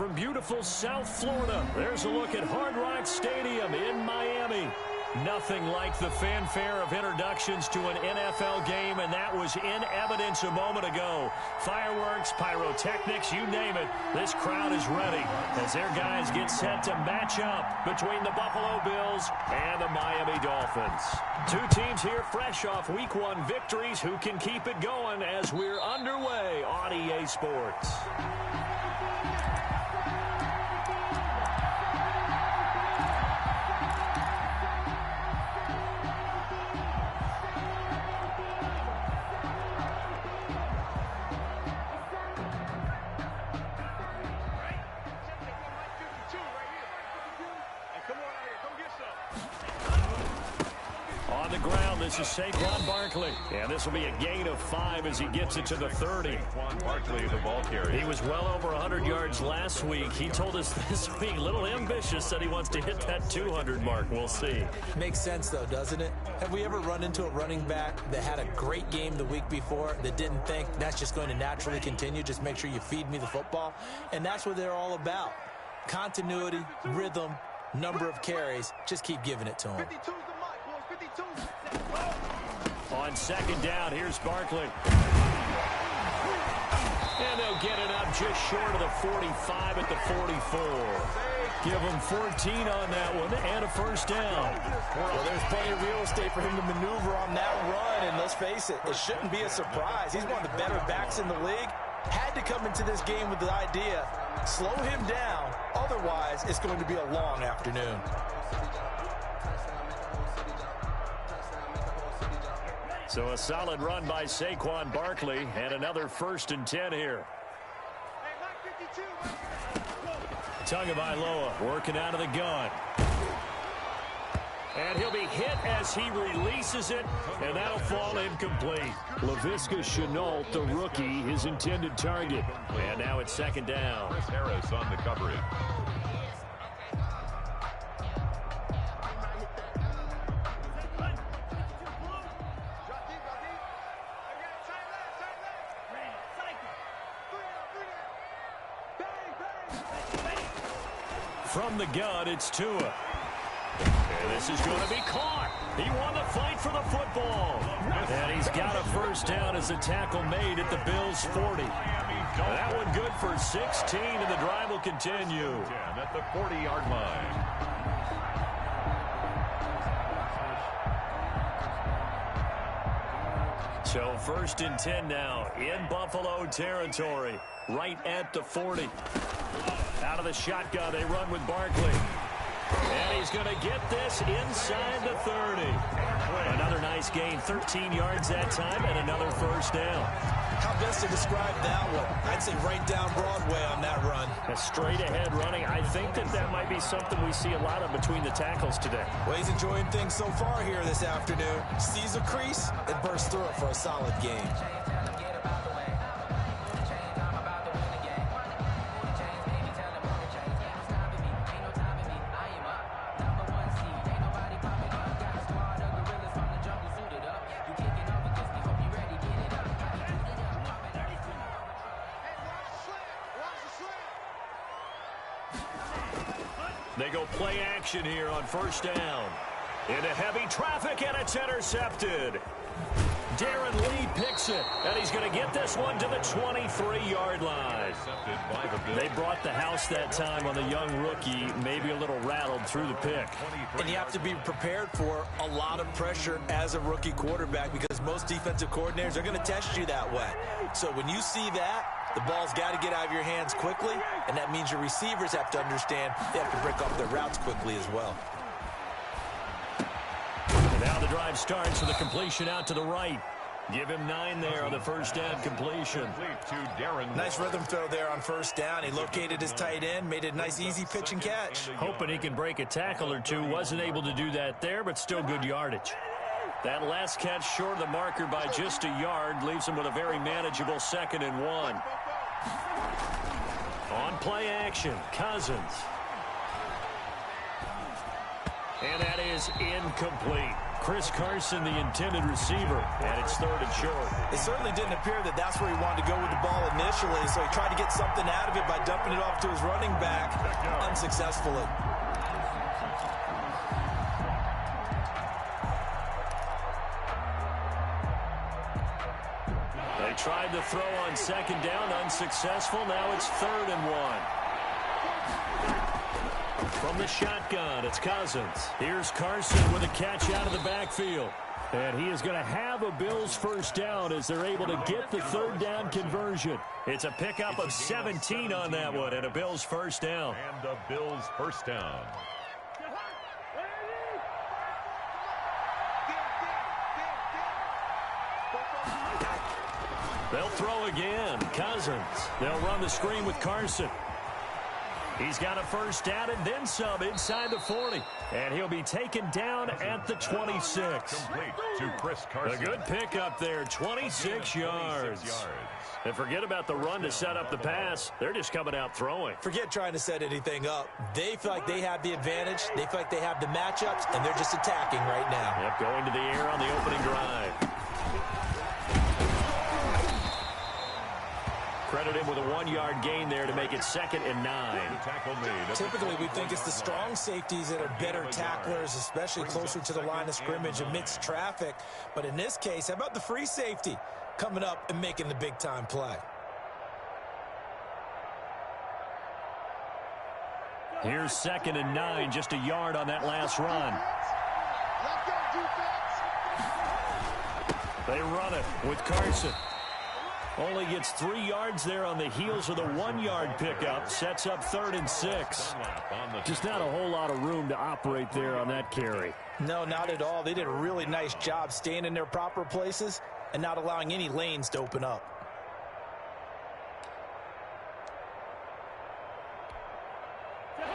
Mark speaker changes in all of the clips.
Speaker 1: From beautiful South Florida, there's a look at Hard Rock Stadium in Miami. Nothing like the fanfare of introductions to an NFL game, and that was in evidence a moment ago. Fireworks, pyrotechnics, you name it. This crowd is ready as their guys get set to match up between the Buffalo Bills and the Miami Dolphins. Two teams here fresh off Week 1 victories. Who can keep it going as we're underway on EA Sports? This is Saquon Barkley, and this will be a gain of 5 as he gets it to the 30.
Speaker 2: Saquon Barkley, the ball carrier.
Speaker 1: He was well over 100 yards last week. He told us this week, a little ambitious, said he wants to hit that 200 mark. We'll see.
Speaker 3: Makes sense, though, doesn't it? Have we ever run into a running back that had a great game the week before that didn't think that's just going to naturally continue? Just make sure you feed me the football. And that's what they're all about. Continuity, rhythm, number of carries. Just keep giving it to him.
Speaker 2: 52's the mark, boys. 52.
Speaker 1: On second down, here's Barkley. And they'll get it up just short of the 45 at the 44. Give him 14 on that one and a first down.
Speaker 3: Well, there's plenty of real estate for him to maneuver on that run, and let's face it, it shouldn't be a surprise. He's one of the better backs in the league. Had to come into this game with the idea, slow him down, otherwise it's going to be a long afternoon.
Speaker 1: So a solid run by Saquon Barkley and another 1st and 10 here. Tagovailoa working out of the gun. And he'll be hit as he releases it, and that'll fall incomplete. Laviska Shenault, the rookie, his intended target. And now it's second down.
Speaker 2: Chris Harris on the coverage.
Speaker 1: From the gun, it's Tua. And This is going to be caught. He won the fight for the football. And he's got a first down as the tackle made at the Bills' 40. That one good for 16, and the drive will continue.
Speaker 2: At the 40-yard line.
Speaker 1: So 1st and 10 now in Buffalo territory, right at the 40. Out of the shotgun, they run with Barkley. And he's going to get this inside the 30. Another nice gain, 13 yards that time, and another first down.
Speaker 3: How best to describe that one? I'd say right down Broadway on that run.
Speaker 1: A straight-ahead running. I think that might be something we see a lot of between the tackles today.
Speaker 3: Well, he's enjoying things so far here this afternoon. Sees a crease and bursts through it for a solid gain.
Speaker 1: They go play action here on first down. Into heavy traffic, and it's intercepted. Darren Lee picks it, and he's going to get this one to the 23-yard line. They brought the house that time on the young rookie, maybe a little rattled through the pick.
Speaker 3: And you have to be prepared for a lot of pressure as a rookie quarterback because most defensive coordinators are going to test you that way. So when you see that, the ball's got to get out of your hands quickly, and that means your receivers have to understand they have to break off their routes quickly as well.
Speaker 1: Now the drive starts with a completion out to the right. Give him 9 there on the first down completion.
Speaker 3: Nice rhythm throw there on first down. He located his tight end, made it a nice easy pitch and catch.
Speaker 1: Hoping he can break a tackle or two. Wasn't able to do that there, but still good yardage. That last catch short of the marker by just a yard leaves him with a very manageable 2nd and 1. On play action, Cousins. And that is incomplete. Chris Carson, the intended receiver, and it's 3rd and short.
Speaker 3: It certainly didn't appear that that's where he wanted to go with the ball initially, so he tried to get something out of it by dumping it off to his running back unsuccessfully.
Speaker 1: They tried to throw on 2nd down, unsuccessful. Now it's 3rd and 1. From the shotgun, it's Cousins. Here's Carson with a catch out of the backfield. And he is going to have a Bills first down as they're able to get the 3rd down conversion. It's a pickup of 17 on that one and a Bills first down.
Speaker 2: And the Bills first down.
Speaker 1: They'll throw again. Cousins. They'll run the screen with Carson. He's got a first down and then some inside the 40. And he'll be taken down at the 26.
Speaker 2: Complete to Chris Carson.
Speaker 1: A good pickup there, 26 yards. And forget about the run to set up the pass. They're just coming out throwing.
Speaker 3: Forget trying to set anything up. They feel like they have the advantage. They feel like they have the matchups, and they're just attacking right now.
Speaker 1: Yep, going to the air on the opening drive. Credit him with a 1-yard gain there to make it 2nd and 9.
Speaker 3: Typically, we think it's the strong safeties that are better tacklers, especially closer to the line of scrimmage amidst traffic. But in this case, how about the free safety coming up and making the big-time play?
Speaker 1: Here's 2nd and 9, just a yard on that last run. They run it with Carson. Only gets 3 yards there on the heels of the 1-yard pickup. Sets up 3rd and 6. Just not a whole lot of room to operate there on that carry.
Speaker 3: No, not at all. They did a really nice job staying in their proper places and not allowing any lanes to open up.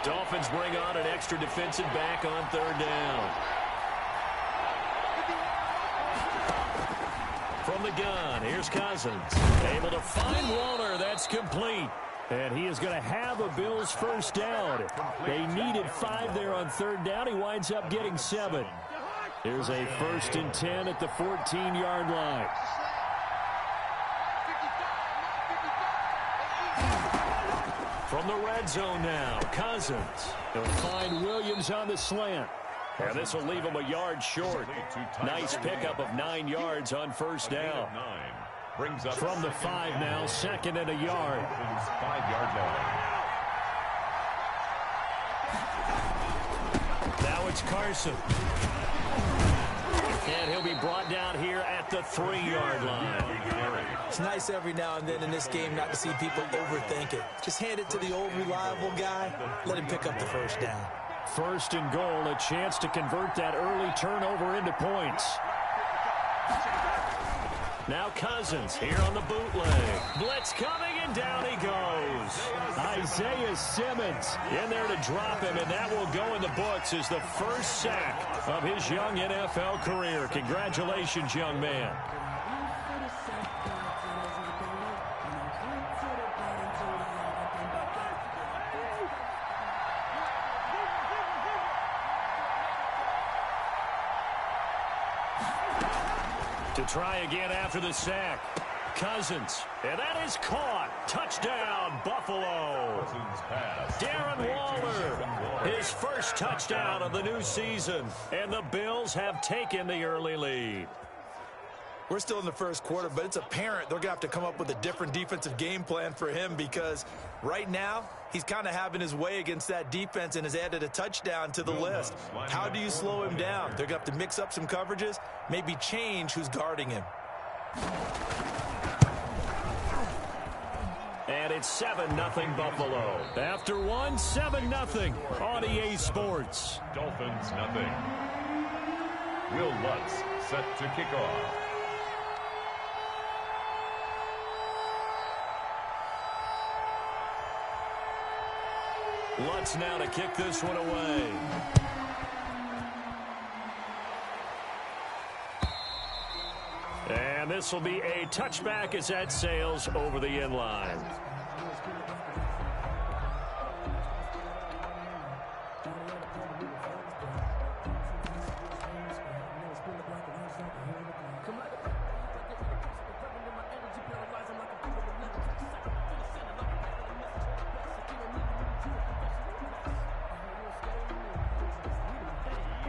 Speaker 1: Dolphins bring on an extra defensive back on 3rd down. From the gun, here's Cousins. Able to find Warner. That's complete. And he is going to have a Bills first down. They needed 5 there on 3rd down. He winds up getting 7. Here's a 1st and 10 at the 14-yard line. From the red zone now, Cousins. They'll find Williams on the slant. And this will leave him a yard short. Nice pickup of 9 yards on first down.
Speaker 2: Brings up
Speaker 1: from the 5 now, 2nd and a yard.
Speaker 2: 5-yard line.
Speaker 1: Now it's Carson. And he'll be brought down here at the 3-yard line.
Speaker 3: It's nice every now and then in this game not to see people overthink it. Just hand it to the old reliable guy. Let him pick up the first down.
Speaker 1: 1st and goal, a chance to convert that early turnover into points. Now Cousins here on the bootleg. Blitz coming, and down he goes. Isaiah Simmons in there to drop him, and that will go in the books as the first sack of his young NFL career. Congratulations, young man. To try again after the sack. Cousins. And that is caught. Touchdown, Buffalo. Darren Waller. His first touchdown of the new season. And the Bills have taken the early lead.
Speaker 3: We're still in the first quarter, but it's apparent they're going to have to come up with a different defensive game plan for him because right now he's kind of having his way against that defense and has added a touchdown to the list. How do you slow him down? They're going to have to mix up some coverages, maybe change who's guarding him.
Speaker 1: And it's 7-0 Buffalo. After one, 7-0 on EA Sports.
Speaker 2: Dolphins nothing. Will Lutz set to kick off.
Speaker 1: Lutz now to kick this one away. And this will be a touchback as that sails over the end line.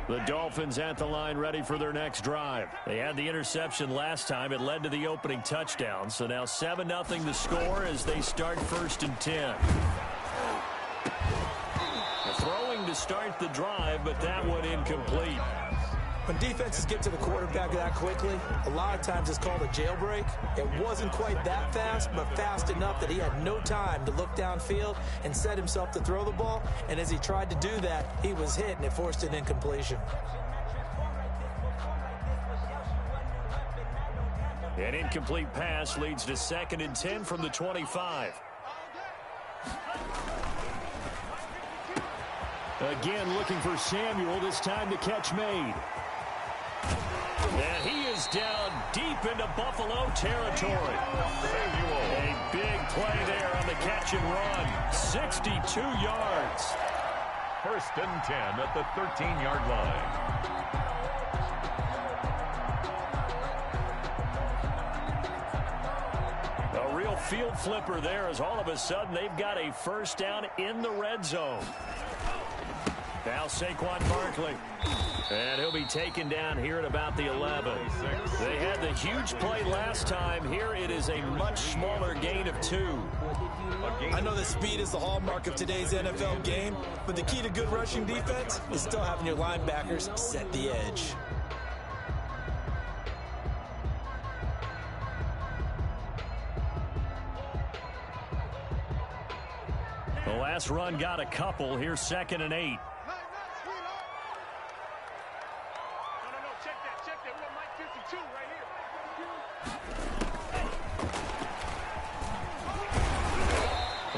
Speaker 1: The Dolphins at the line ready for their next drive. They had the interception last time. It led to the opening touchdown. So now 7-0 the score as they start 1st and 10. Throwing to start the drive, but that one incomplete.
Speaker 3: When defenses get to the quarterback that quickly, a lot of times it's called a jailbreak. It wasn't quite that fast, but fast enough that he had no time to look downfield and set himself to throw the ball. And as he tried to do that, he was hit, and it forced an incompletion.
Speaker 1: An incomplete pass leads to 2nd and 10 from the 25. Again looking for Samuel, this time the catch made. And he is down deep into Buffalo territory. A big play there on the catch and run. 62 yards.
Speaker 2: 1st and 10 at the 13-yard line.
Speaker 1: A real field flipper there as all of a sudden they've got a first down in the red zone. Now Saquon Barkley. And he'll be taken down here at about the 11. They had the huge play last time. Here it is a much smaller gain of 2.
Speaker 3: I know that speed is the hallmark of today's NFL game, but the key to good rushing defense is still having your linebackers set the edge.
Speaker 1: The last run got a couple. Here's 2nd and 8.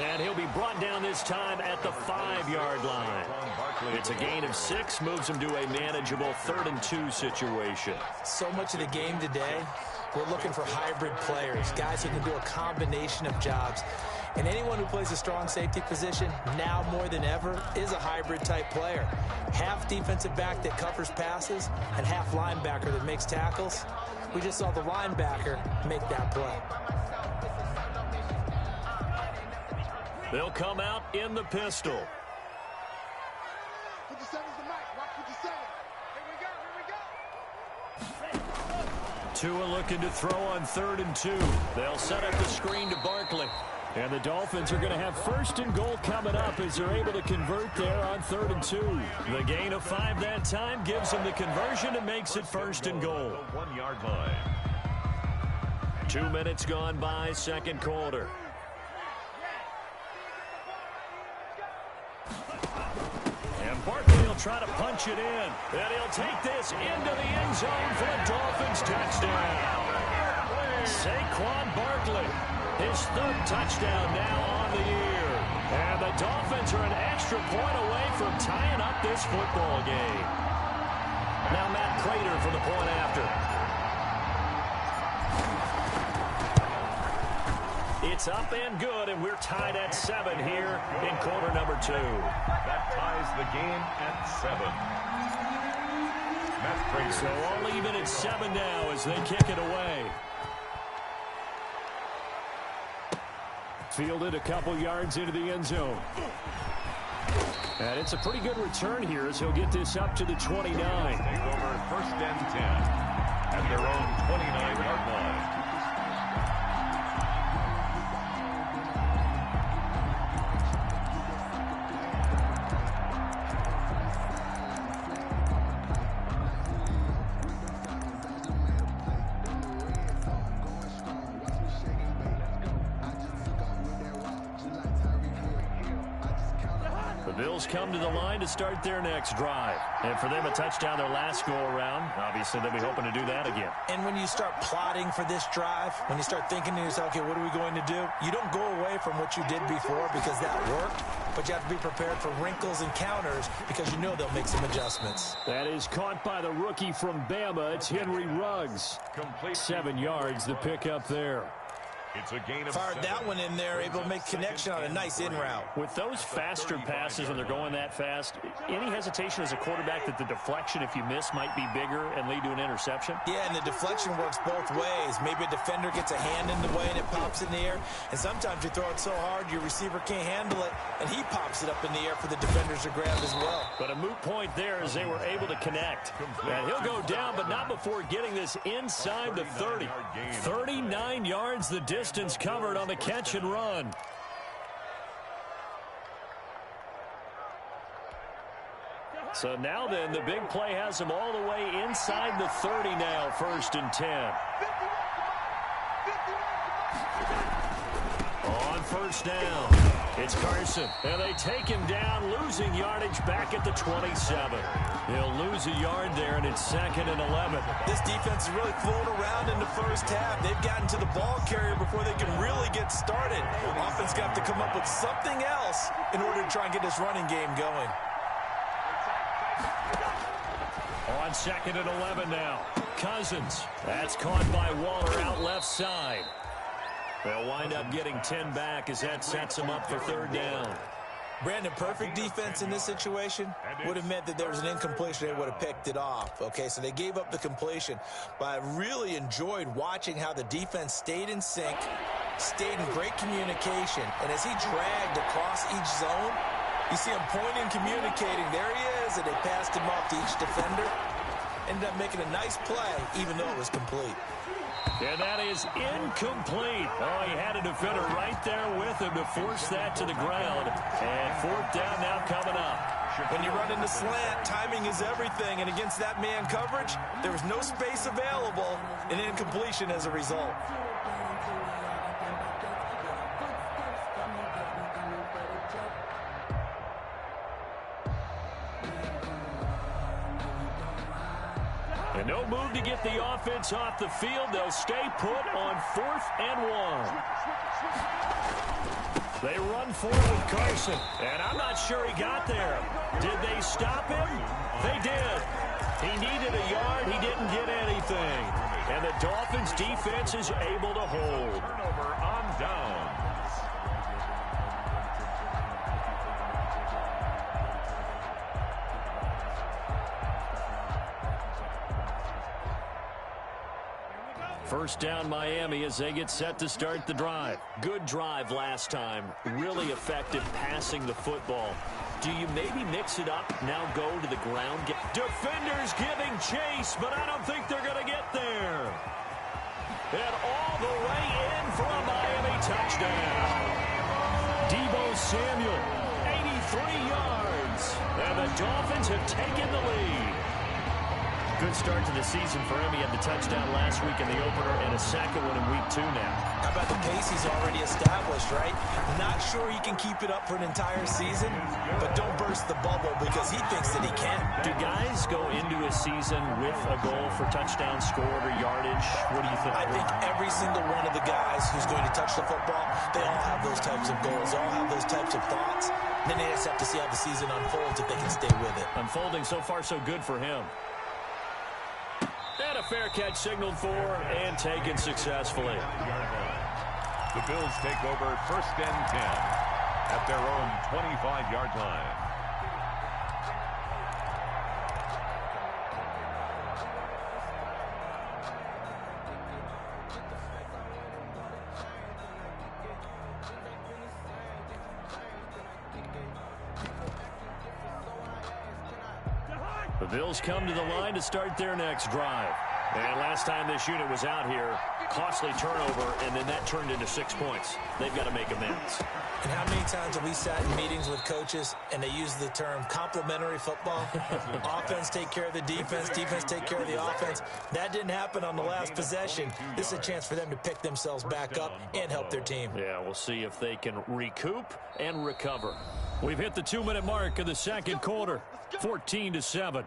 Speaker 1: And he'll be brought down this time at the 5-yard line. It's a gain of 6, moves him to a manageable 3rd and 2 situation.
Speaker 3: So much of the game today, we're looking for hybrid players, guys who can do a combination of jobs. And anyone who plays a strong safety position, now more than ever, is a hybrid type player. Half defensive back that covers passes and half linebacker that makes tackles. We just saw the linebacker make that play.
Speaker 1: They'll come out in the pistol.
Speaker 4: 57's the mic. Watch 57.
Speaker 1: Tua looking to throw on 3rd and 2. They'll set up the screen to Barkley. And the Dolphins are going to have 1st and goal coming up as they're able to convert there on 3rd and 2. The gain of 5 that time gives them the conversion and makes it 1st and goal.
Speaker 2: 1-yard line.
Speaker 1: 2 minutes gone by, 2nd quarter. And Barkley will try to punch it in. And he'll take this into the end zone for the Dolphins touchdown. Saquon Barkley, his 3rd touchdown now on the year. And the Dolphins are an extra point away from tying up this football game. Now Matt Prater for the point after. It's up and good, and we're tied at 7 here in quarter number 2.
Speaker 2: That ties the game at 7. Matt Prater.
Speaker 1: So all even at 7 now as they kick it away. Fielded a couple yards into the end zone. And it's a pretty good return here as he'll get this up to the 29.
Speaker 2: Take over 1st and 10 at their own 29-yard line.
Speaker 1: Bills come to the line to start their next drive. And for them, a touchdown their last go-around. Obviously, they'll be hoping to do that again.
Speaker 3: And when you start plotting for this drive, when you start thinking to yourself, okay, what are we going to do? You don't go away from what you did before because that worked, but you have to be prepared for wrinkles and counters because you know they'll make some adjustments.
Speaker 1: That is caught by the rookie from Bama. It's Henry Ruggs.
Speaker 2: Complete.
Speaker 1: 7 yards, the pickup there.
Speaker 2: It's a gain of
Speaker 3: Fired
Speaker 2: 7.
Speaker 3: that one in there, able to make connection on a nice in route.
Speaker 1: With those faster passes when they're going that fast, any hesitation as a quarterback that the deflection, if you miss, might be bigger and lead to an interception?
Speaker 3: Yeah, and the deflection works both ways. Maybe a defender gets a hand in the way and it pops in the air. And sometimes you throw it so hard your receiver can't handle it, and he pops it up in the air for the defenders to grab as well.
Speaker 1: But a moot point there as they were able to connect. And he'll go down, but not before getting this inside the 30. 39 yards the distance covered on the catch and run. So now then, the big play has them all the way inside the 30 now, 1st and 10. On 1st down, it's Carson. And they take him down, losing yardage back at the 27. He'll lose a yard there, and it's 2nd and 11.
Speaker 3: This defense is really floating around in the first half. They've gotten to the ball carrier before they can really get started. Offense got to come up with something else in order to try and get this running game going.
Speaker 1: On 2nd and 11 now, Cousins. That's caught by Waller out left side. They'll wind up getting 10 back as that sets them up for 3rd down.
Speaker 3: Brandon, perfect defense in this situation would have meant that there was an incompletion. They would have picked it off. Okay, so they gave up the completion. But I really enjoyed watching how the defense stayed in sync, stayed in great communication. And as he dragged across each zone, you see him pointing, communicating. There he is, and they passed him off to each defender. Ended up making a nice play, even though it was complete.
Speaker 1: And that is incomplete. Oh, he had a defender right there with him to force that to the ground. And 4th down now coming up.
Speaker 3: When you run into slant, timing is everything. And against that man coverage, there was no space available, and incompletion as a result.
Speaker 1: And no move to get the offense off the field. They'll stay put on 4th and 1. They run forward with Carson. And I'm not sure he got there. Did they stop him? They did. He needed a yard. He didn't get anything. And the Dolphins defense is able to hold.
Speaker 2: Turnover on downs.
Speaker 1: First down Miami as they get set to start the drive. Good drive last time. Really effective passing the football. Do you maybe mix it up, now go to the ground? Defenders giving chase, but I don't think they're going to get there. And all the way in for a Miami touchdown. Deebo Samuel, 83 yards. And the Dolphins have taken the lead. Good start to the season for him. He had the touchdown last week in the opener and a second one in week 2 now.
Speaker 3: How about the pace he's already established, right? Not sure he can keep it up for an entire season, but don't burst the bubble because he thinks that he can.
Speaker 1: Do guys go into a season with a goal for touchdown scored or yardage? What do you think?
Speaker 3: I think every single one of the guys who's going to touch the football, they all have those types of goals. They all have those types of thoughts. Then they just have to see how the season unfolds if they can stay with it.
Speaker 1: Unfolding so far so good for him. And a fair catch signaled for and taken successfully.
Speaker 2: The Bills take over 1st and 10 at their own 25-yard line.
Speaker 1: The Bills come to the line to start their next drive. And last time this unit was out here, costly turnover, and then that turned into 6 points. They've got to make amends.
Speaker 3: And how many times have we sat in meetings with coaches and they use the term complementary football? Offense take care of the defense, defense take care of the offense. That didn't happen on the last possession. This is a chance for them to pick themselves back up and help their team.
Speaker 1: Yeah, we'll see if they can recoup and recover. We've hit the 2-minute mark of the second quarter, 14-7.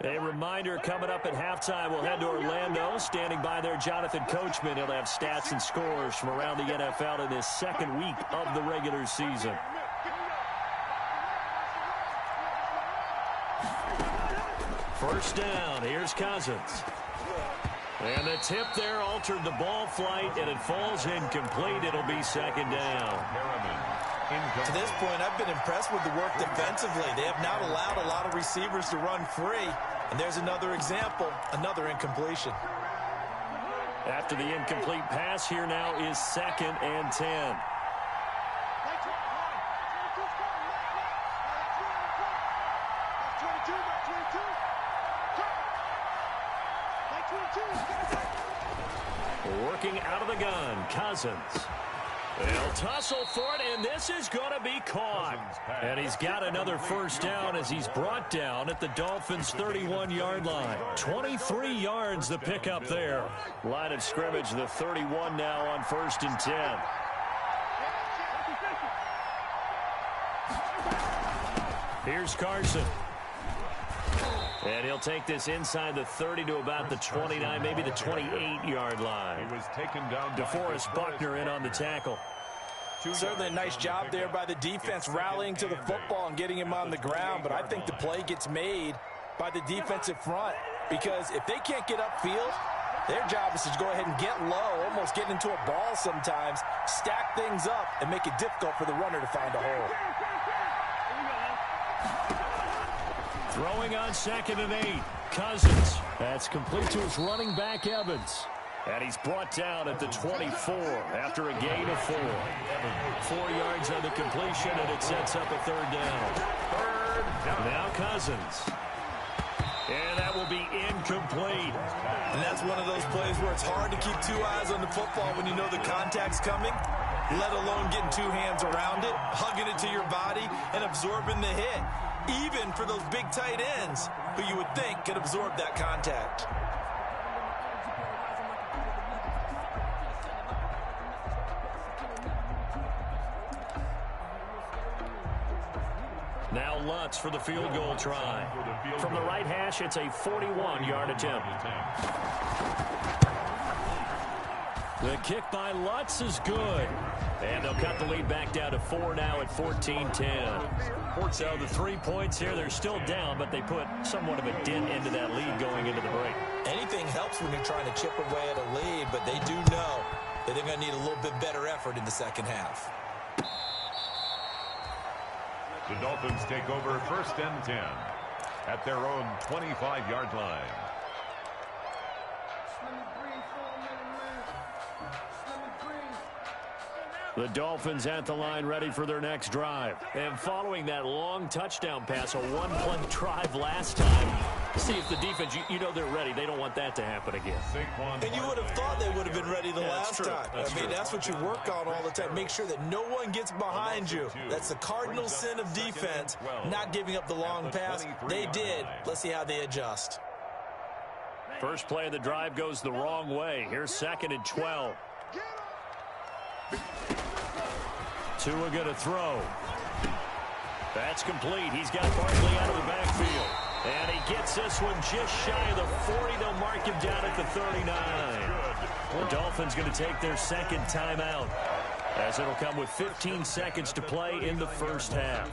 Speaker 1: A reminder, coming up at halftime, we'll head to Orlando. Standing by there, Jonathan Coachman. He'll have stats and scores from around the NFL in this second week of the regular season. First down, here's Cousins. And the tip there altered the ball flight, and it falls incomplete. It'll be second down.
Speaker 3: To this point, I've been impressed with the work defensively. They have not allowed a lot of receivers to run free. And there's another example, another incompletion.
Speaker 1: After the incomplete pass, here now is 2nd and 10. Working out of the gun, Cousins. They'll tussle for it, and this is going to be caught. And he's got another first down as he's brought down at the Dolphins' 31-yard line. 23 yards the pickup there. Line of scrimmage, the 31 now on 1st and 10. Here's Carson. And he'll take this inside the 30 to about the 29, maybe the 28-yard line.
Speaker 2: He was taken down.
Speaker 1: DeForest Buckner in on the tackle.
Speaker 3: Certainly a nice job there by the defense rallying to the football and getting him on the ground, but I think the play gets made by the defensive front because if they can't get upfield, their job is to go ahead and get low, almost get into a ball sometimes, stack things up, and make it difficult for the runner to find a hole.
Speaker 1: Throwing on 2nd and 8. Cousins. That's complete to his running back, Evans. And he's brought down at the 24 after a gain of 4. 4 yards on the completion, and it sets up a 3rd down. Now Cousins. And that will be incomplete.
Speaker 3: And that's one of those plays where it's hard to keep 2 eyes on the football when you know the contact's coming, let alone getting 2 hands around it, hugging it to your body, and absorbing the hit. Even for those big tight ends who you would think could absorb that contact.
Speaker 1: Now Lutz for the field goal try. From the right hash, it's a 41-yard attempt. The kick by Lutz is good. And they'll cut the lead back down to 4 now at 14-10. So the 3 points here, they're still down, but they put somewhat of a dent into that lead going into the break.
Speaker 3: Anything helps when you're trying to chip away at a lead, but they do know that they're going to need a little bit better effort in the second half.
Speaker 2: The Dolphins take over 1st and 10 at their own 25-yard line.
Speaker 1: The Dolphins at the line ready for their next drive. And following that long touchdown pass, a one-play drive last time, see if the defense, you know they're ready. They don't want that to happen again.
Speaker 3: And you would have thought they would have been ready the last time. That's what you work on all the time. Make sure that no one gets behind you. That's the cardinal sin of defense, not giving up the long pass. They did. Let's see how they adjust.
Speaker 1: First play of the drive goes the wrong way. Here's 2nd and 12. Tua going to throw. That's complete. He's got Barkley out of the backfield. And he gets this one just shy of the 40. They'll mark him down at the 39. The Dolphins going to take their second timeout, as it'll come with 15 seconds to play in the first half.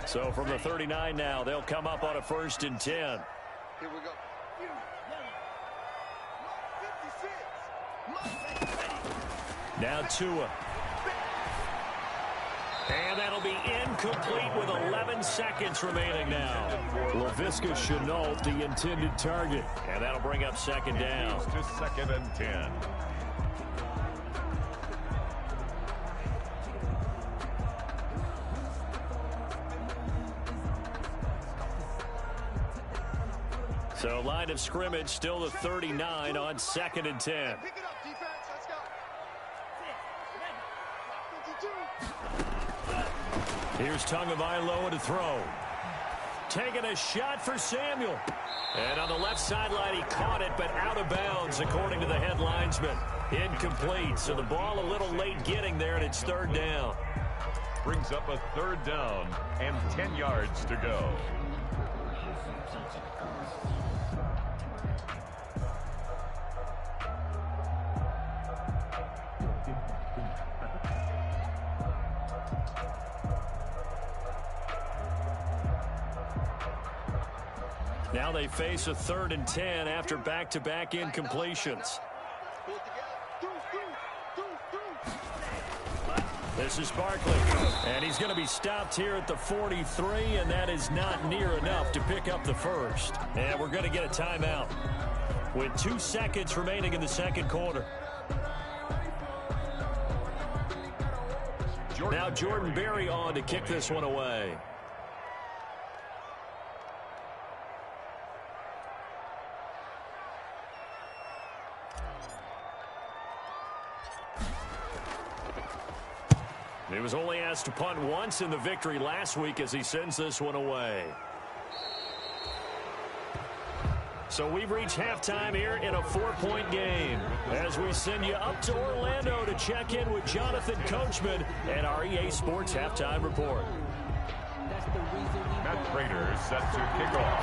Speaker 1: So from the 39 now, they'll come up on a 1st and 10.
Speaker 4: Here we go.
Speaker 1: Now Tua. And that'll be incomplete with 11 seconds remaining now. Laviska Shenault, the intended target. And that'll bring up 2nd down.
Speaker 2: To 2nd and 10.
Speaker 1: So line of scrimmage still the 39 on 2nd and 10.
Speaker 4: Pick it up, defense. Let's go.
Speaker 1: Here's Tagovailoa to throw. Taking a shot for Samuel. And on the left sideline, he caught it, but out of bounds, according to the head linesman. Incomplete. So the ball a little late getting there, and it's 3rd down.
Speaker 2: Brings up a 3rd down and 10 yards to go.
Speaker 1: Now they face a 3rd and 10 after back-to-back incompletions. This is Barkley, and he's going to be stopped here at the 43, and that is not near enough to pick up the first. And we're going to get a timeout with 2 seconds remaining in the second quarter. Now Jordan Berry on to kick this one away. He was only asked to punt once in the victory last week as he sends this one away. So we've reached halftime here in a 4-point game as we send you up to Orlando to check in with Jonathan Coachman and our EA Sports Halftime Report.
Speaker 2: Matt Prater set to kick off.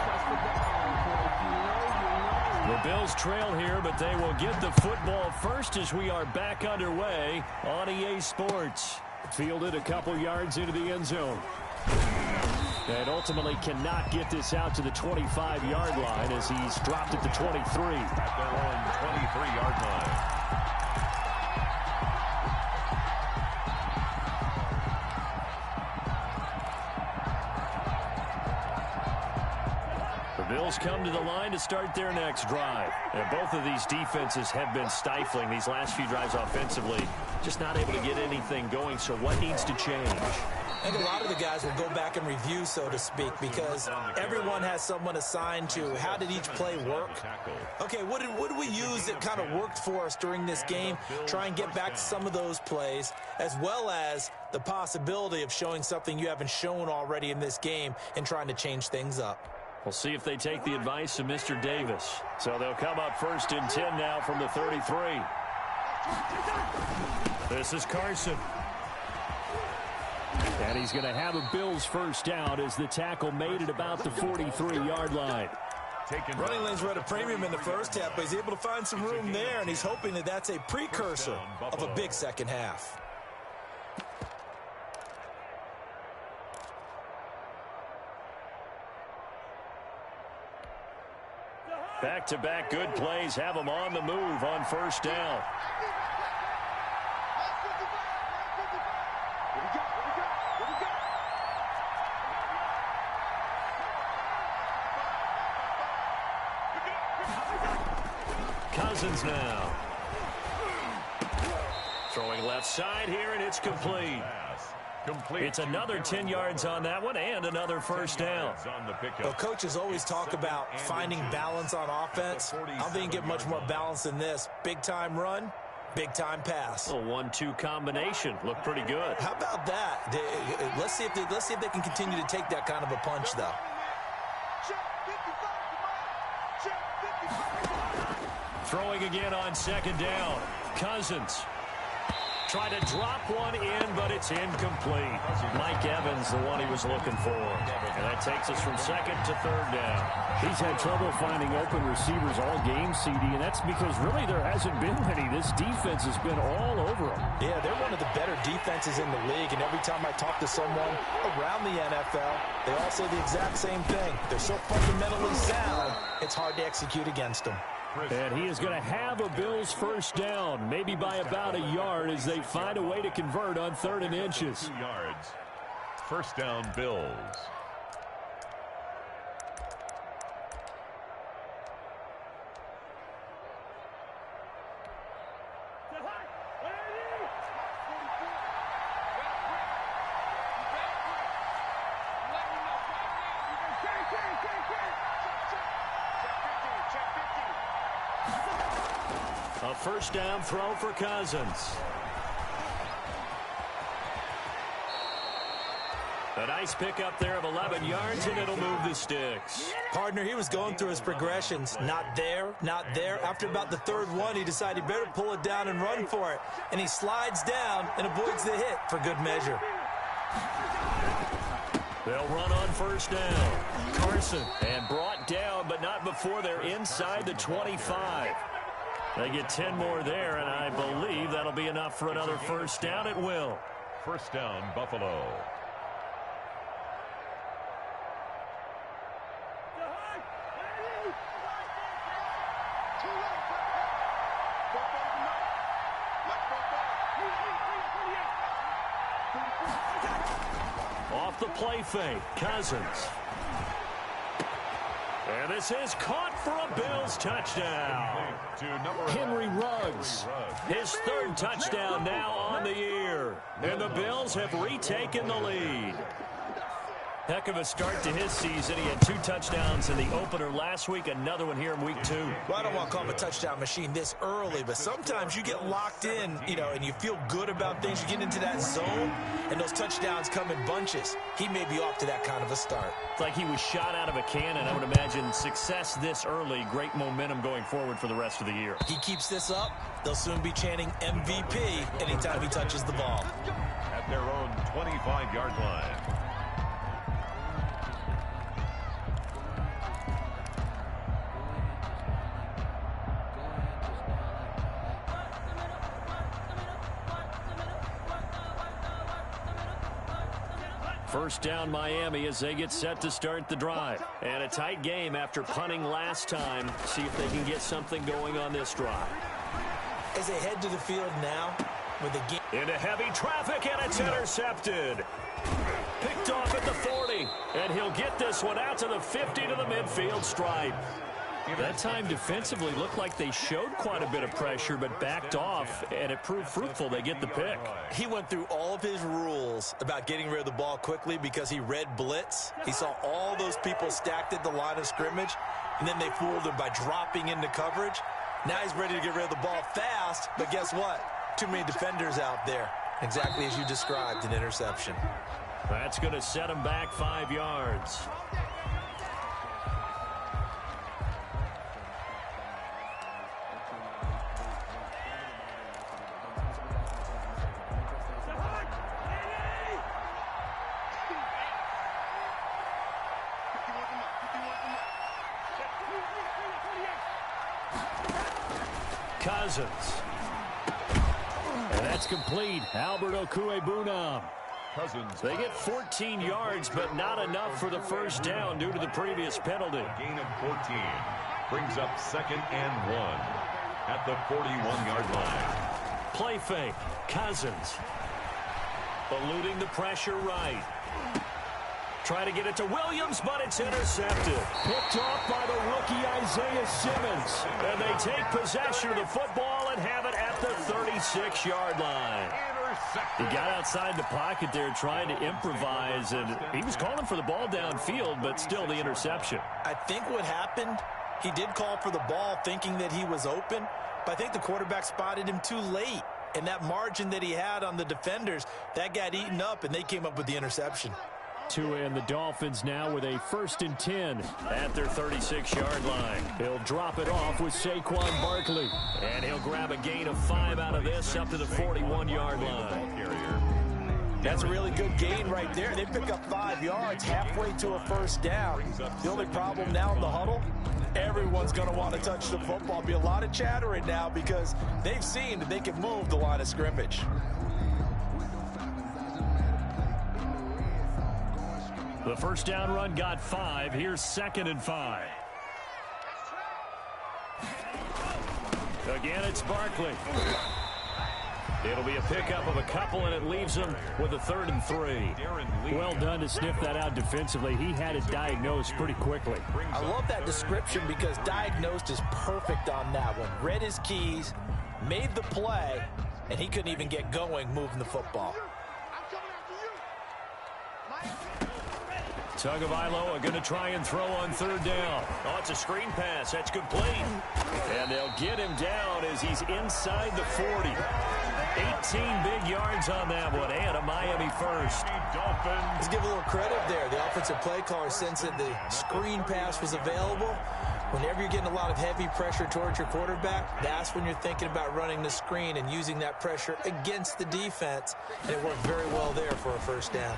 Speaker 1: The Bills trail here, but they will get the football first as we are back underway on EA Sports. Fielded a couple yards into the end zone. And ultimately cannot get this out to the 25-yard line as he's dropped at the 23.
Speaker 2: At their own 23-yard line.
Speaker 1: The Bills come to the line to start their next drive. And both of these defenses have been stifling these last few drives offensively. Just not able to get anything going, so what needs to change?
Speaker 3: And a lot of the guys will go back and review, so to speak, because everyone has someone assigned to how did each play work. Okay, what did we use that kind of worked for us during this game? Try and get back to some of those plays, as well as the possibility of showing something you haven't shown already in this game and trying to change things up.
Speaker 1: We'll see if they take the advice of Mr. Davis. So they'll come up 1st and 10 now from the 33. This is Carson. And he's going to have a Bills first down as the tackle made at about the 43-yard line.
Speaker 3: Running lanes were at a premium in the first half, but he's able to find some room there, and he's hoping that that's a precursor of a big second half.
Speaker 1: Back-to-back good plays have them on the move on first down.
Speaker 4: Here we go.
Speaker 1: Cousins now. Throwing left side here, and it's complete. It's another 10 yards on that one and another first down.
Speaker 3: Well, coaches always talk about finding balance on offense. I don't think you get much more balance than this. Big-time run, big-time pass.
Speaker 1: A 1-2 combination. Looked pretty good.
Speaker 3: How about that? Let's see if they can continue to take that kind of a punch, though.
Speaker 1: Throwing again on second down. Cousins. Try to drop one in, but it's incomplete. Mike Evans, the one he was looking for. And that takes us from second to third down.
Speaker 5: He's had trouble finding open receivers all game, CD, and that's because really there hasn't been many. This defense has been all over them.
Speaker 3: Yeah, they're one of the better defenses in the league, and every time I talk to someone around the NFL, they all say the exact same thing. They're so fundamentally sound, it's hard to execute against them.
Speaker 5: And he is going to have a Bills first down, maybe by about a yard as they find a way to convert on 3rd and inches.
Speaker 2: 2 yards. First down, Bills.
Speaker 1: A first down throw for Cousins. A nice pickup there of 11 yards, and it'll move the sticks.
Speaker 3: Partner, he was going through his progressions. Not there, not there. After about the third one, he decided he better pull it down and run for it. And he slides down and avoids the hit for good measure.
Speaker 1: They'll run on first down. Carson, and brought down, but not before they're inside the 25. They get 10 more there, and I believe that'll be enough for another first down. It will.
Speaker 2: First down, Buffalo.
Speaker 1: Off the play fake, Cousins. And this is caught for a Bills touchdown.
Speaker 5: Henry Ruggs.
Speaker 1: His 3rd touchdown now on the year. And the Bills have retaken the lead. Heck of a start to his season. He had 2 touchdowns in the opener last week, another one here in week 2.
Speaker 3: Well, I don't want to call him a touchdown machine this early, but sometimes you get locked in, and you feel good about things. You get into that zone, and those touchdowns come in bunches. He may be off to that kind of a start.
Speaker 1: It's like he was shot out of a cannon. I would imagine success this early, great momentum going forward for the rest of the year.
Speaker 3: He keeps this up, they'll soon be chanting MVP anytime he touches the ball.
Speaker 2: At their own 25-yard line.
Speaker 1: First down Miami as they get set to start the drive. And a tight game after punting last time. See if they can get something going on this drive.
Speaker 3: As they head to the field now with the game.
Speaker 1: Into heavy traffic, and it's intercepted. Picked off at the 40. And he'll get this one out to the 50 to the midfield stripe. That time defensively looked like they showed quite a bit of pressure but backed off, and it proved fruitful. They get the pick.
Speaker 3: He went through all of his rules about getting rid of the ball quickly because he read blitz. He saw all those people stacked at the line of scrimmage, and then they fooled him by dropping into coverage. Now he's ready to get rid of the ball fast, but guess what? Too many defenders out there. Exactly as you described, an interception.
Speaker 1: That's going to set him back 5 yards. Cousins. And that's complete. Albert Okwuegbunam.
Speaker 2: Cousins.
Speaker 1: They get 14 yards, but not enough for the first down due to the previous penalty.
Speaker 2: Gain of 14. Brings up 2nd and 1 at the 41-yard line.
Speaker 1: Play fake. Cousins. Eluding the pressure right. Try to get it to Williams, but it's intercepted.
Speaker 5: Picked off by the rookie
Speaker 1: Isaiah Simmons. And they take possession of the football and have it at the 36-yard line. He got outside the pocket there trying to improvise, and he was calling for the ball downfield, but still the interception.
Speaker 3: I think what happened, he did call for the ball thinking that he was open, but I think the quarterback spotted him too late. And that margin that he had on the defenders, that got eaten up, and they came up with the interception.
Speaker 5: Tua and the Dolphins now with a 1st and 10 at their 36-yard line. He'll drop it off with Saquon Barkley.
Speaker 1: And he'll grab a gain of 5 out of this up to the 41-yard line.
Speaker 3: That's a really good gain right there. They pick up 5 yards halfway to a first down. The only problem now in the huddle, everyone's going to want to touch the football. Be a lot of chattering now because they've seen that they can move the line of scrimmage.
Speaker 1: The first down run got 5. Here's 2nd and 5. Again, it's Barkley. It'll be a pickup of a couple, and it leaves them with a 3rd and 3.
Speaker 5: Well done to sniff that out defensively. He had it diagnosed pretty quickly.
Speaker 3: I love that description because diagnosed is perfect on that one. Read his keys, made the play, and he couldn't even get going moving the football.
Speaker 1: Tagovailoa going to try and throw on 3rd down. Oh, it's a screen pass. That's complete. And they'll get him down as he's inside the 40. 18 big yards on that one, and a Miami first.
Speaker 3: Let's give a little credit there. The offensive play caller sensed that the screen pass was available. Whenever you're getting a lot of heavy pressure towards your quarterback, that's when you're thinking about running the screen and using that pressure against the defense. And it worked very well there for a first down.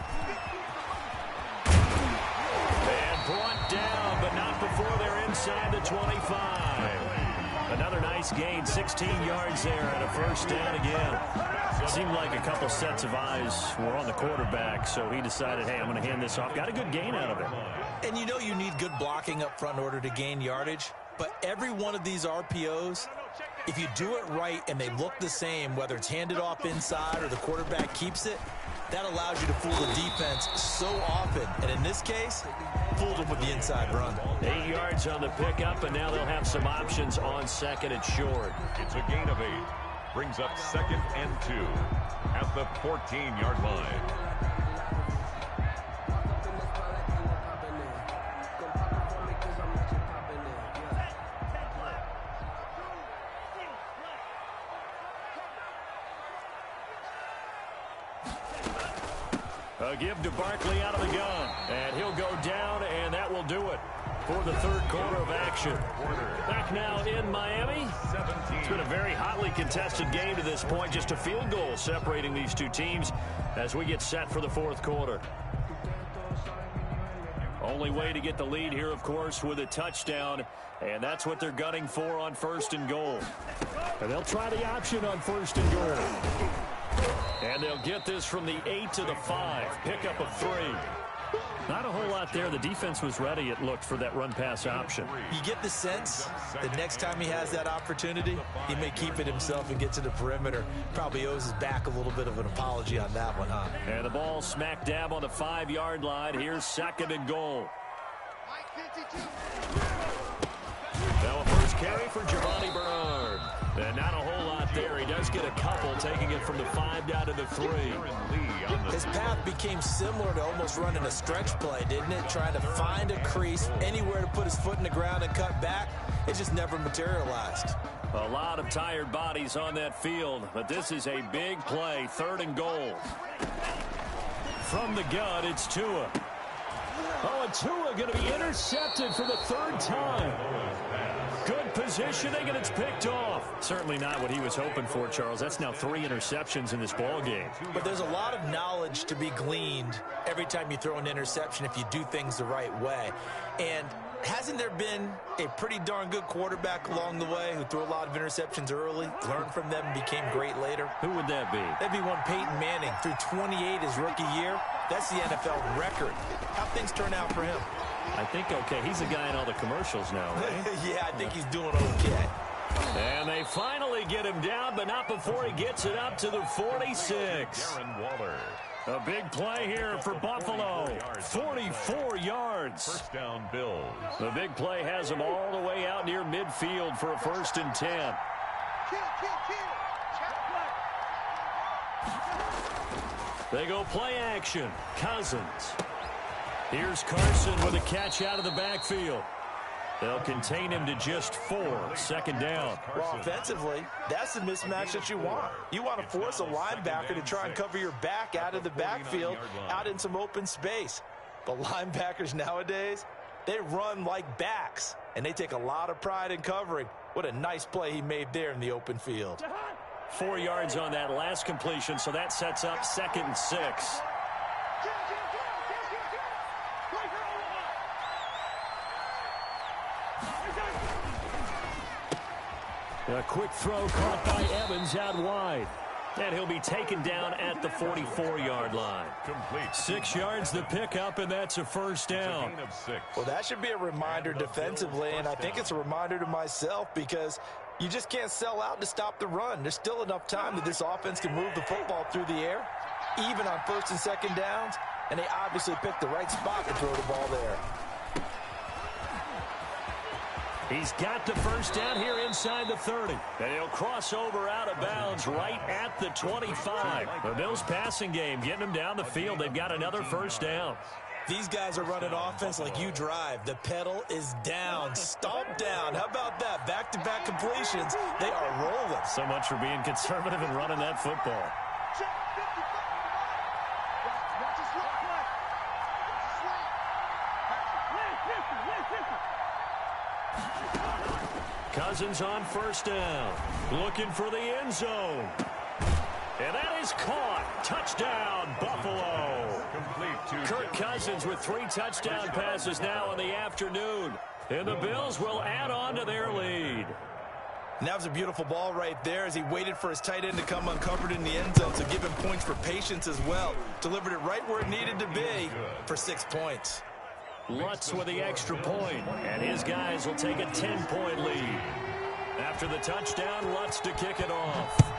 Speaker 1: Brought down, but not before they're inside the 25. Another nice gain, 16 yards there, and a first down again. It seemed like a couple sets of eyes were on the quarterback, so he decided, hey, I'm going to hand this off. Got a good gain out of it.
Speaker 3: And you know you need good blocking up front in order to gain yardage, but every one of these RPOs, if you do it right and they look the same, whether it's handed off inside or the quarterback keeps it, that allows you to fool the defense so often. And in this case, fooled them with the inside run.
Speaker 1: 8 yards on the pickup, and now they'll have some options on 2nd and short.
Speaker 2: It's a gain of 8. Brings up 2nd and 2 at the 14-yard line.
Speaker 1: A give to Barkley out of the gun, and he'll go down, and that will do it for the 3rd quarter of action. Back now in Miami. It's been a very hotly contested game to this point. Just a field goal separating these two teams as we get set for the 4th quarter. Only way to get the lead here, of course, with a touchdown, and that's what they're gunning for on 1st and goal.
Speaker 5: And they'll try the option on 1st and goal.
Speaker 1: And they'll get this from the 8 to the 5. Pickup of 3.
Speaker 5: Not a whole lot there. The defense was ready, it looked, for that run-pass option.
Speaker 3: You get the sense that next time he has that opportunity, he may keep it himself and get to the perimeter. Probably owes his back a little bit of an apology on that one, huh?
Speaker 1: And the ball smack dab on the 5-yard line. Here's 2nd and goal. Now a first carry for Giovanni Bernard. And not a whole lot there. He does get a couple, taking it from the 5 down to the 3.
Speaker 3: His path became similar to almost running a stretch play, didn't it? Trying to find a crease, anywhere to put his foot in the ground and cut back. It just never materialized.
Speaker 1: A lot of tired bodies on that field, but this is a big play. 3rd and goal. From the gun, it's Tua. Oh, and Tua going to be intercepted for the 3rd time. Good positioning, and it's picked off. Certainly not what he was hoping for, Charles. That's now 3 interceptions in this ball game.
Speaker 3: But there's a lot of knowledge to be gleaned every time you throw an interception if you do things the right way. And hasn't there been a pretty darn good quarterback along the way who threw a lot of interceptions early, learned from them, and became great later?
Speaker 1: Who would that be?
Speaker 3: That'd be one Peyton Manning. Threw 28 his rookie year. That's the NFL record. How'd things turn out for him?
Speaker 1: I think okay. He's a guy in all the commercials now, right?
Speaker 3: Yeah, I think he's doing okay.
Speaker 1: And they finally get him down, but not before he gets it up to the 46.
Speaker 2: Darren Waller.
Speaker 1: A big play here for Buffalo. 44 yards.
Speaker 2: First down, Bills.
Speaker 1: The big play has them all the way out near midfield for a 1st and 10. They go play action. Cousins. Here's Carson with a catch out of the backfield. They'll contain him to just 4. 2nd down.
Speaker 3: Well, offensively, that's the mismatch that you want. You want to force a linebacker to try and cover your back out of the backfield, out in some open space. But linebackers nowadays, they run like backs, and they take a lot of pride in covering. What a nice play he made there in the open field.
Speaker 1: 4 yards on that last completion, so that sets up 2nd and 6. A quick throw caught by Evans out wide. And he'll be taken down at the 44-yard line.
Speaker 2: Complete.
Speaker 1: 6 yards the pickup, and that's a 1st down.
Speaker 2: Gain of 6.
Speaker 3: Well, that should be a reminder defensively, and I think it's a reminder to myself because you just can't sell out to stop the run. There's still enough time that this offense can move the football through the air, even on 1st and 2nd downs, and they obviously picked the right spot to throw the ball there.
Speaker 1: He's got the 1st down here inside the 30. And he'll cross over out of bounds right at the 25. The Bills passing game getting them down the field. They've got another 1st down.
Speaker 3: These guys are running offense like you drive. The pedal is down, stomp down. How about that? Back-to-back completions. They are rolling.
Speaker 1: So much for being conservative and running that football. Cousins on 1st down. Looking for the end zone. And that is caught. Touchdown, Buffalo.
Speaker 2: Complete to
Speaker 1: Kirk Cousins with 3 touchdown passes now in the afternoon. And the Bills will add on to their lead.
Speaker 3: And that was a beautiful ball right there as he waited for his tight end to come uncovered in the end zone. So give him points for patience as well. Delivered it right where it needed to be for 6 points.
Speaker 1: Lutz with the extra point, and his guys will take a 10-point lead. After the touchdown, Lutz to kick it off.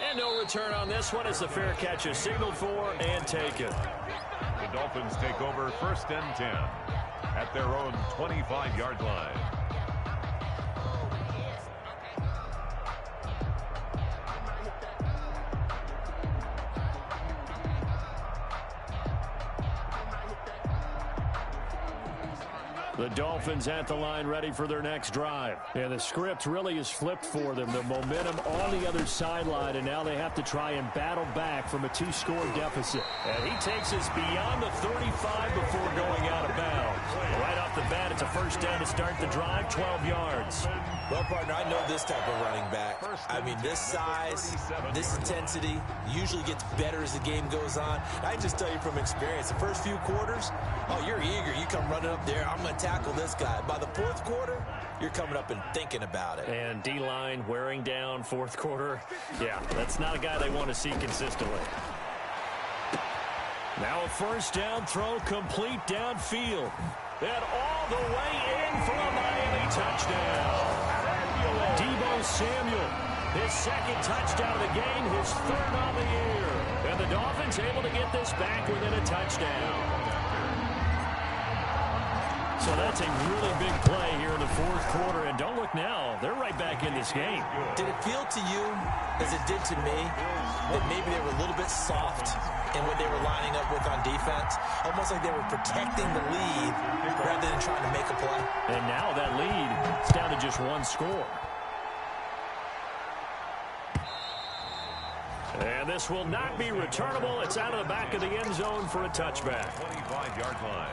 Speaker 1: And no return on this one as the fair catch is signaled for and taken.
Speaker 2: The Dolphins take over 1st and 10 at their own 25-yard line.
Speaker 1: The Dolphins at the line ready for their next drive. And the script really is flipped for them. The momentum on the other sideline, and now they have to try and battle back from a 2-score deficit. And he takes us beyond the 35 before going out of bounds. Right off the bat, it's a 1st down to start the drive, 12 yards.
Speaker 3: Well, partner, I know this type of running back. I mean, this size, this intensity usually gets better as the game goes on. I just tell you from experience, the first few quarters, oh, you're eager. You come running up there, I'm going to tackle this guy. By the 4th quarter, you're coming up and thinking about it.
Speaker 1: And D-line wearing down 4th quarter. Yeah, that's not a guy they want to see consistently. Now a 1st down throw complete downfield. And all the way in for a Miami touchdown. Deebo Samuel, his 2nd touchdown of the game, his 3rd on the year. And the Dolphins able to get this back within a touchdown. So that's a really big play here in the 4th quarter. And don't look now, they're right back in this game.
Speaker 3: Did it feel to you, as it did to me, that maybe they were a little bit soft in what they were lining up with on defense? Almost like they were protecting the lead rather than trying to make a play.
Speaker 1: And now that lead is down to just 1 score. And this will not be returnable. It's out of the back of the end zone for a touchback.
Speaker 2: 25-yard line.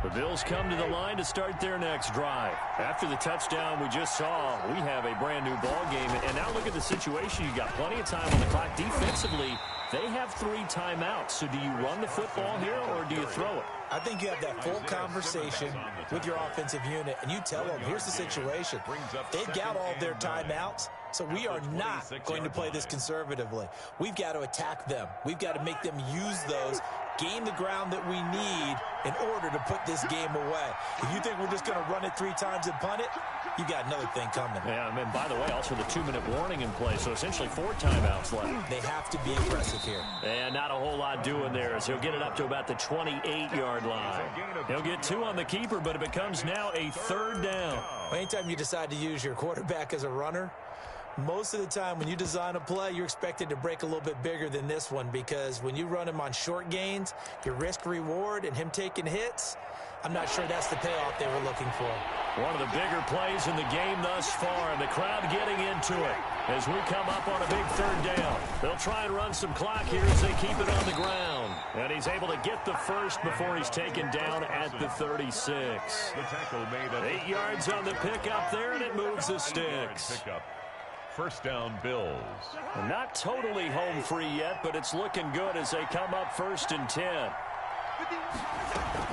Speaker 1: The Bills come to the line to start their next drive. After the touchdown we just saw, we have a brand new ball game. And now look at the situation. You got plenty of time on the clock. Defensively, they have 3 timeouts. So do you run the football here or do you throw it?
Speaker 3: I think you have that full conversation with your offensive unit, and you tell them, here's the situation. They've got all their timeouts, so we are not going to play this conservatively. We've got to attack them. We've got to make them use those gain the ground that we need in order to put this game away. If you think we're just going to run it 3 times and punt it, you got another thing coming.
Speaker 1: Yeah, and by the way, also the 2-minute warning in play, so essentially 4 timeouts left.
Speaker 3: They have to be aggressive here.
Speaker 1: And not a whole lot doing there as he'll get it up to about the 28-yard line. He'll get 2 on the keeper, but it becomes now a 3rd down.
Speaker 3: Anytime you decide to use your quarterback as a runner, most of the time when you design a play, you're expected to break a little bit bigger than this one, because when you run him on short gains, your risk-reward and him taking hits, I'm not sure that's the payoff they were looking for.
Speaker 1: One of the bigger plays in the game thus far, and the crowd getting into it as we come up on a big 3rd down. They'll try and run some clock here as they keep it on the ground. And he's able to get the first before he's taken down at the 36.
Speaker 2: The tackle made at
Speaker 1: 8 yards on the pickup there, and it moves the sticks.
Speaker 2: First down, Bills.
Speaker 1: Not totally home free yet, but it's looking good as they come up 1st and 10.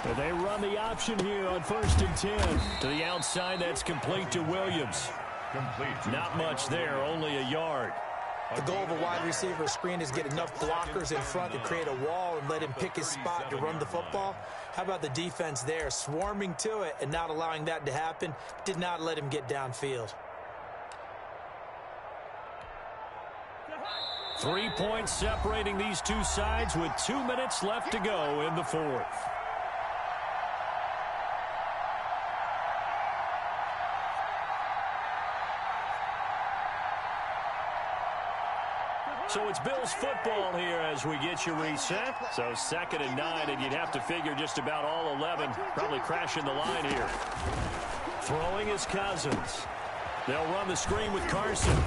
Speaker 1: And they run the option here on 1st and 10. To the outside, that's complete to Williams. Not much there, only a yard.
Speaker 3: The goal of a wide receiver screen is get enough blockers in front to create a wall and let him pick his spot to run the football. How about the defense there, swarming to it and not allowing that to happen? Did not let him get downfield.
Speaker 1: 3 points separating these two sides with 2 minutes left to go in the 4th. So it's Bills football here as we get you reset. So 2nd and 9, and you'd have to figure just about all 11 probably crashing the line here. Throwing is Cousins. They'll run the screen with Carson.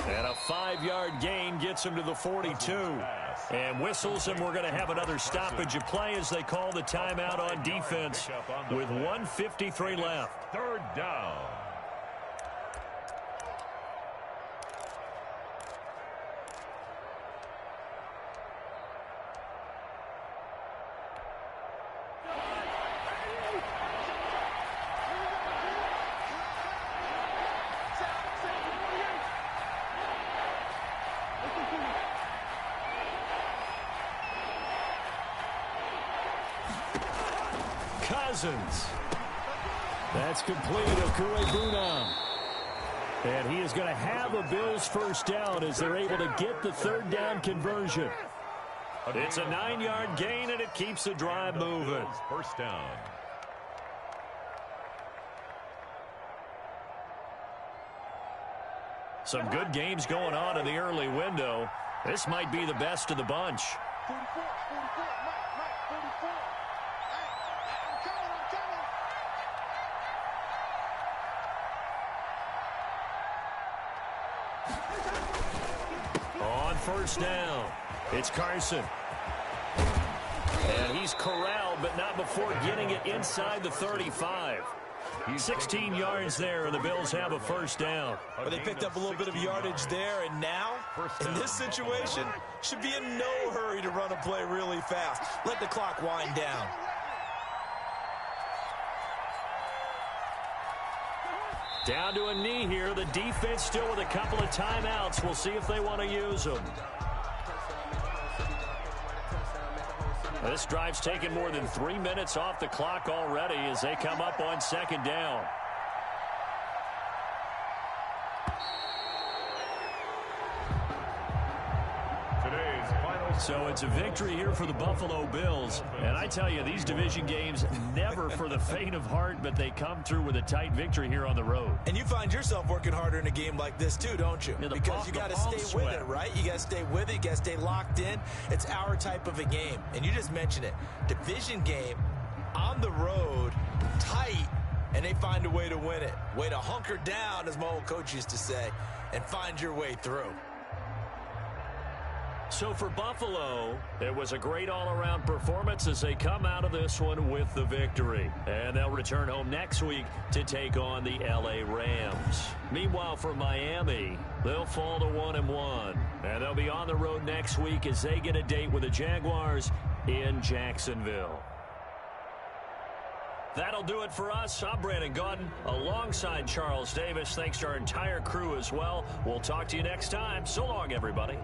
Speaker 1: And a 5-yard gain gets him to the 42. And whistles, and we're going to have another stoppage of play as they call the timeout on defense with 1:53 left.
Speaker 2: 3rd down.
Speaker 1: Cousins. That's complete. Okue-Bunam. And he is going to have a Bills first down as they're able to get the 3rd down conversion. It's a 9-yard gain, and it keeps the drive moving.
Speaker 2: First down.
Speaker 1: Some good games going on in the early window. This might be the best of the bunch.
Speaker 4: 44, 44, Mike, 44. I'm coming.
Speaker 1: On 1st down, it's Carson. And he's corralled, but not before getting it inside the 35. 16 yards there, and the Bills have a first down.
Speaker 3: Well, they picked up a little bit of yardage there, and now, in this situation, should be in no hurry to run a play really fast. Let the clock wind down.
Speaker 1: Down to a knee here. The defense still with a couple of timeouts. We'll see if they want to use them. This drive's taken more than 3 minutes off the clock already as they come up on 2nd down. So it's a victory here for the Buffalo Bills. And I tell you, these division games never for the faint of heart, but they come through with a tight victory here on the road.
Speaker 3: And you find yourself working harder in a game like this too, don't you?
Speaker 1: Yeah,
Speaker 3: because you got to stay with it, right? You got to stay with it. You got to stay locked in. It's our type of a game. And you just mentioned it. Division game, on the road, tight, and they find a way to win it. Way to hunker down, as my old coach used to say, and find your way through.
Speaker 1: So for Buffalo, it was a great all-around performance as they come out of this one with the victory. And they'll return home next week to take on the L.A. Rams. Meanwhile, for Miami, they'll fall to 1-1. And they'll be on the road next week as they get a date with the Jaguars in Jacksonville. That'll do it for us. I'm Brandon Gaudin alongside Charles Davis. Thanks to our entire crew as well. We'll talk to you next time. So long, everybody.